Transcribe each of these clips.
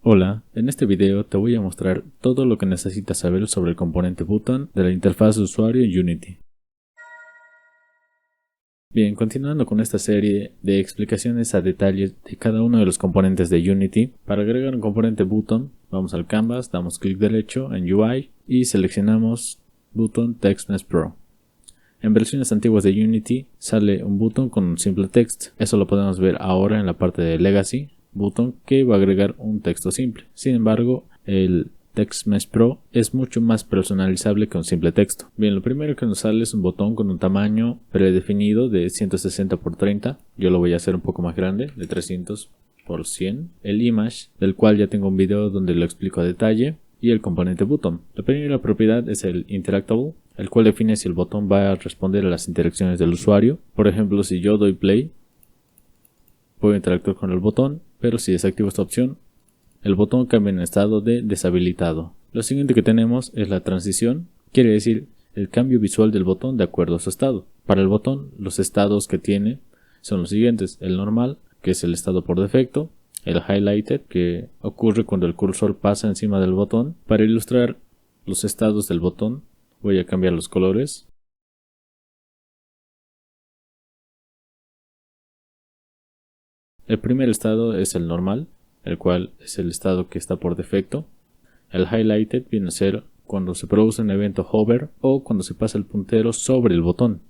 Hola, en este video te voy a mostrar todo lo que necesitas saber sobre el componente button de la interfaz de usuario en Unity. Bien, continuando con esta serie de explicaciones a detalle de cada uno de los componentes de Unity, para agregar un componente button, vamos al canvas, damos clic derecho en UI y seleccionamos Button Text Mesh Pro. En versiones antiguas de Unity sale un button con un simple text, eso lo podemos ver ahora en la parte de Legacy, button que va a agregar un texto simple. Sin embargo, el Text Mesh Pro es mucho más personalizable que un simple texto. Bien, lo primero que nos sale es un botón con un tamaño predefinido de 160 por 30. Yo lo voy a hacer un poco más grande, de 300 por 100. El image, del cual ya tengo un video donde lo explico a detalle. Y el componente button. La primera propiedad es el interactable, el cual define si el botón va a responder a las interacciones del usuario. Por ejemplo, si yo doy play, puedo interactuar con el botón, pero si desactivo esta opción, el botón cambia en estado de deshabilitado. Lo siguiente que tenemos es la transición, quiere decir el cambio visual del botón de acuerdo a su estado. Para el botón, los estados que tiene son los siguientes: el normal, que es el estado por defecto; el highlighted, que ocurre cuando el cursor pasa encima del botón. Para ilustrar los estados del botón, voy a cambiar los colores. El primer estado es el normal, el cual es el estado que está por defecto. El highlighted viene a ser cuando se produce un evento hover o cuando se pasa el puntero sobre el botón.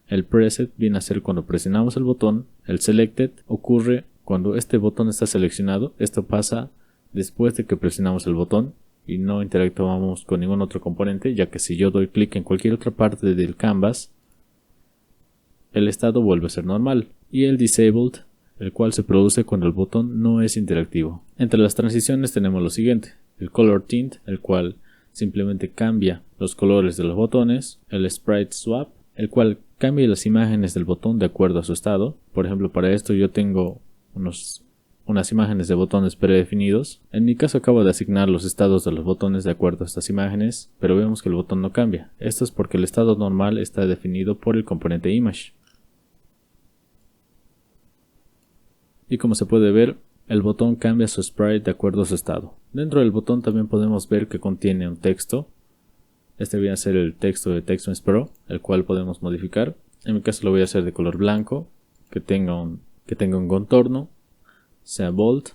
El preset viene a ser cuando presionamos el botón. El selected ocurre cuando este botón está seleccionado. Esto pasa después de que presionamos el botón y no interactuamos con ningún otro componente, ya que si yo doy clic en cualquier otra parte del canvas, el estado vuelve a ser normal. Y el disabled, el cual se produce cuando el botón no es interactivo. Entre las transiciones tenemos lo siguiente: el color tint, el cual simplemente cambia los colores de los botones; el sprite swap, el cual cambia las imágenes del botón de acuerdo a su estado. Por ejemplo, para esto yo tengo unas imágenes de botones predefinidos. En mi caso acabo de asignar los estados de los botones de acuerdo a estas imágenes, pero vemos que el botón no cambia. Esto es porque el estado normal está definido por el componente image. Y como se puede ver, el botón cambia su sprite de acuerdo a su estado. Dentro del botón también podemos ver que contiene un texto. Este viene a ser el texto de Text Mesh Pro, el cual podemos modificar. En mi caso lo voy a hacer de color blanco, que tenga un contorno, sea bold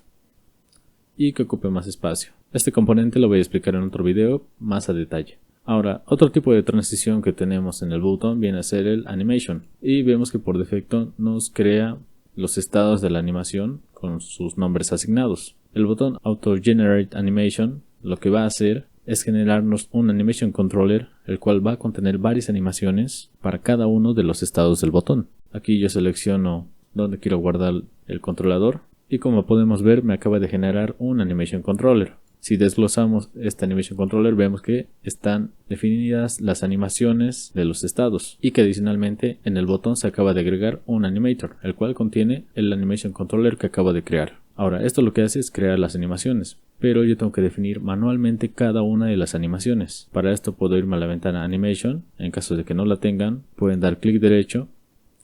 y que ocupe más espacio. Este componente lo voy a explicar en otro video más a detalle. Ahora, otro tipo de transición que tenemos en el botón viene a ser el animation, y vemos que por defecto nos crea los estados de la animación con sus nombres asignados. El botón Auto Generate Animation lo que va a hacer es generarnos un animation controller, el cual va a contener varias animaciones para cada uno de los estados del botón. Aquí yo selecciono donde quiero guardar el controlador y como podemos ver me acaba de generar un animation controller. Si desglosamos este animation controller vemos que están definidas las animaciones de los estados y que adicionalmente en el botón se acaba de agregar un animator, el cual contiene el animation controller que acabo de crear. Ahora, esto lo que hace es crear las animaciones, pero yo tengo que definir manualmente cada una de las animaciones. Para esto puedo irme a la ventana Animation. En caso de que no la tengan, pueden dar clic derecho,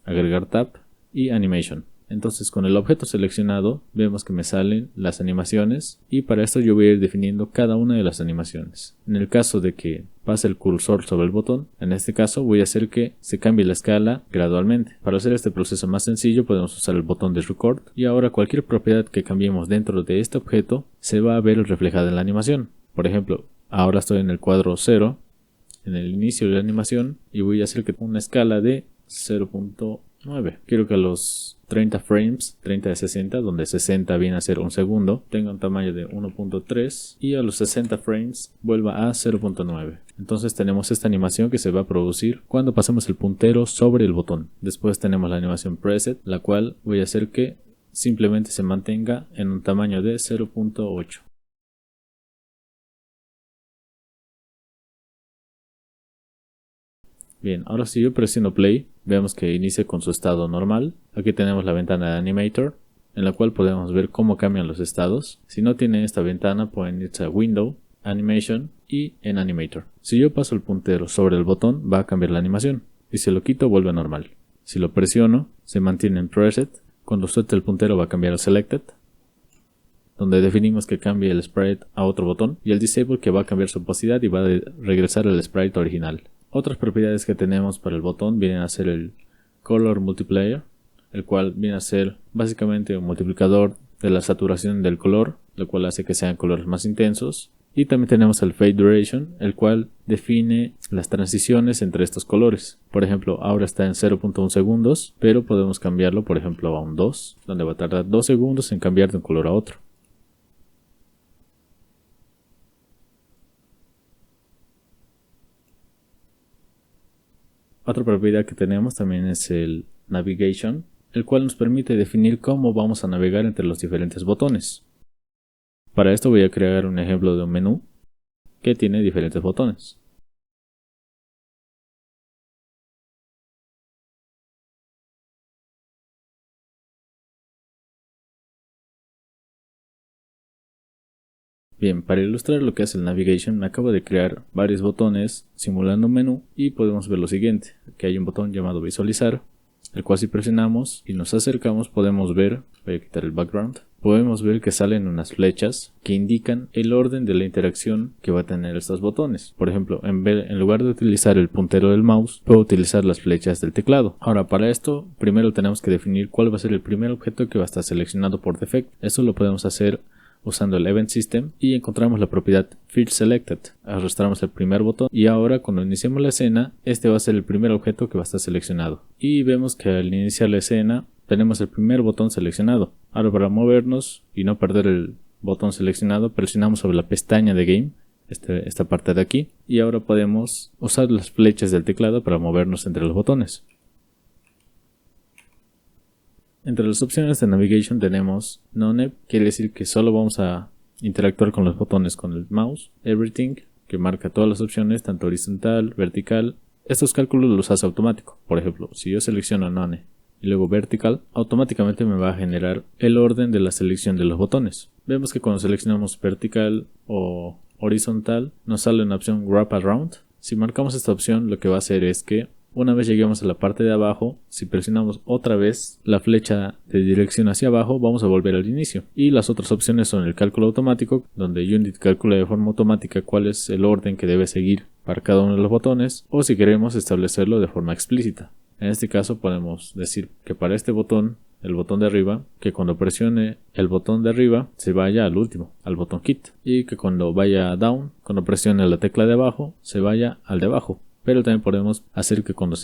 agregar tab y Animation. Entonces con el objeto seleccionado vemos que me salen las animaciones y para esto yo voy a ir definiendo cada una de las animaciones. En el caso de que pase el cursor sobre el botón, en este caso voy a hacer que se cambie la escala gradualmente. Para hacer este proceso más sencillo podemos usar el botón de Record y ahora cualquier propiedad que cambiemos dentro de este objeto se va a ver reflejada en la animación. Por ejemplo, ahora estoy en el cuadro 0, en el inicio de la animación, y voy a hacer que una escala de 0.9. Quiero que a los 30 frames, 30 de 60, donde 60 viene a ser un segundo, tenga un tamaño de 1.3 y a los 60 frames vuelva a 0.9. Entonces tenemos esta animación que se va a producir cuando pasemos el puntero sobre el botón. Después tenemos la animación preset, la cual voy a hacer que simplemente se mantenga en un tamaño de 0.8. Bien, ahora si yo presiono play, vemos que inicia con su estado normal. Aquí tenemos la ventana de Animator, en la cual podemos ver cómo cambian los estados. Si no tienen esta ventana, pueden irse a Window, Animation y en Animator. Si yo paso el puntero sobre el botón, va a cambiar la animación. Y si lo quito, vuelve a normal. Si lo presiono, se mantiene en Preset. Cuando suelte el puntero va a cambiar a Selected. donde definimos que cambie el sprite a otro botón, y el disable que va a cambiar su opacidad y va a regresar el sprite original. Otras propiedades que tenemos para el botón vienen a ser el color multiplier, el cual viene a ser básicamente un multiplicador de la saturación del color, lo cual hace que sean colores más intensos. Y también tenemos el fade duration, el cual define las transiciones entre estos colores. Por ejemplo, ahora está en 0.1 segundos, pero podemos cambiarlo, por ejemplo, a un 2, donde va a tardar 2 segundos en cambiar de un color a otro. Otra propiedad que tenemos también es el navigation, el cual nos permite definir cómo vamos a navegar entre los diferentes botones. Para esto voy a crear un ejemplo de un menú que tiene diferentes botones. Bien, para ilustrar lo que es el navigation, me acabo de crear varios botones simulando un menú y podemos ver lo siguiente. Aquí hay un botón llamado visualizar, el cual si presionamos y nos acercamos podemos ver, voy a quitar el background, podemos ver que salen unas flechas que indican el orden de la interacción que va a tener estos botones. Por ejemplo, en lugar de utilizar el puntero del mouse, puedo utilizar las flechas del teclado. Ahora, para esto, primero tenemos que definir cuál va a ser el primer objeto que va a estar seleccionado por defecto. Eso lo podemos hacer usando el Event System y encontramos la propiedad First Selected. Arrastramos el primer botón y ahora cuando iniciemos la escena, este va a ser el primer objeto que va a estar seleccionado. Y vemos que al iniciar la escena tenemos el primer botón seleccionado. Ahora para movernos y no perder el botón seleccionado, presionamos sobre la pestaña de Game, esta parte de aquí, y ahora podemos usar las flechas del teclado para movernos entre los botones. Entre las opciones de navigation tenemos None, quiere decir que solo vamos a interactuar con los botones con el mouse. Everything, que marca todas las opciones, tanto horizontal, vertical. Estos cálculos los hace automático. Por ejemplo, si yo selecciono None y luego vertical, automáticamente me va a generar el orden de la selección de los botones. Vemos que cuando seleccionamos vertical o horizontal, nos sale una opción Wrap Around. Si marcamos esta opción, lo que va a hacer es que una vez lleguemos a la parte de abajo, si presionamos otra vez la flecha de dirección hacia abajo, vamos a volver al inicio. Y las otras opciones son el cálculo automático, donde Unity calcula de forma automática cuál es el orden que debe seguir para cada uno de los botones, o si queremos establecerlo de forma explícita. En este caso podemos decir que para este botón, el botón de arriba, que cuando presione el botón de arriba se vaya al último, al botón Quit, y que cuando vaya down, cuando presione la tecla de abajo, se vaya al de abajo. Pero también podemos hacer que cuando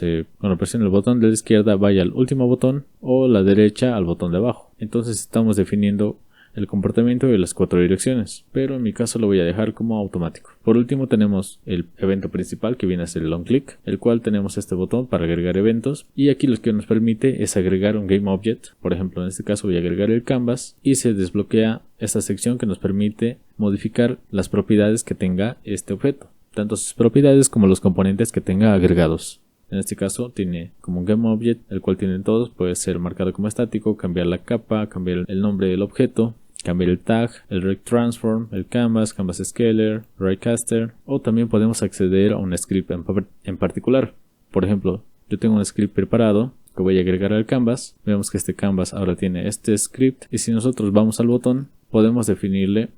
presione el botón de la izquierda vaya al último botón o la derecha al botón de abajo. Entonces estamos definiendo el comportamiento de las 4 direcciones, pero en mi caso lo voy a dejar como automático. Por último tenemos el evento principal, que viene a ser el onClick, el cual tenemos este botón para agregar eventos, y aquí lo que nos permite es agregar un GameObject. Por ejemplo, en este caso voy a agregar el canvas y se desbloquea esta sección que nos permite modificar las propiedades que tenga este objeto, tanto sus propiedades como los componentes que tenga agregados. En este caso tiene como un GameObject, el cual tienen todos, puede ser marcado como estático, cambiar la capa, cambiar el nombre del objeto, cambiar el tag, el RecTransform, el canvas, canvas scaler, raycaster, o también podemos acceder a un script en particular. Por ejemplo, yo tengo un script preparado que voy a agregar al canvas. Vemos que este canvas ahora tiene este script, y si nosotros vamos al botón podemos definirle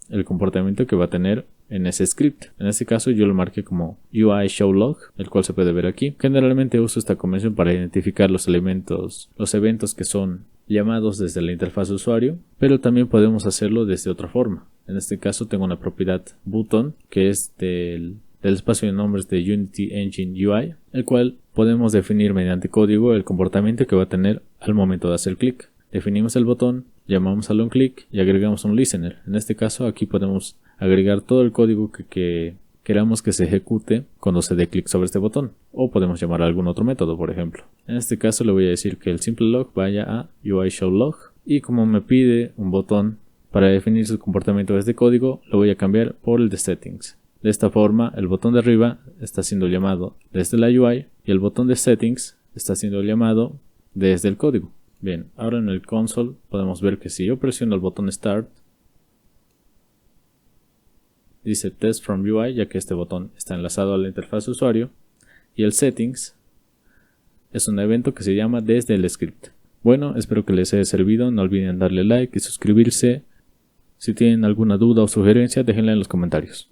el comportamiento que va a tener en ese script. En este caso yo lo marqué como UI show log, el cual se puede ver aquí. Generalmente uso esta convención para identificar los eventos que son llamados desde la interfaz de usuario, pero también podemos hacerlo desde otra forma. En este caso tengo una propiedad button, que es del espacio de nombres de Unity Engine UI, el cual podemos definir mediante código el comportamiento que va a tener al momento de hacer clic. Definimos el botón, llamamos al onClick y agregamos un listener. En este caso aquí podemos agregar todo el código que queramos que se ejecute cuando se dé clic sobre este botón, o podemos llamar a algún otro método, por ejemplo. En este caso le voy a decir que el simple log vaya a UI show log, y como me pide un botón para definir su comportamiento de este código, lo voy a cambiar por el de settings. De esta forma el botón de arriba está siendo llamado desde la UI y el botón de settings está siendo llamado desde el código. Bien, ahora en el console podemos ver que si yo presiono el botón Start, dice Test from UI, ya que este botón está enlazado a la interfaz de usuario, y el Settings es un evento que se llama desde el script. Bueno, espero que les haya servido, no olviden darle like y suscribirse. Si tienen alguna duda o sugerencia, déjenla en los comentarios.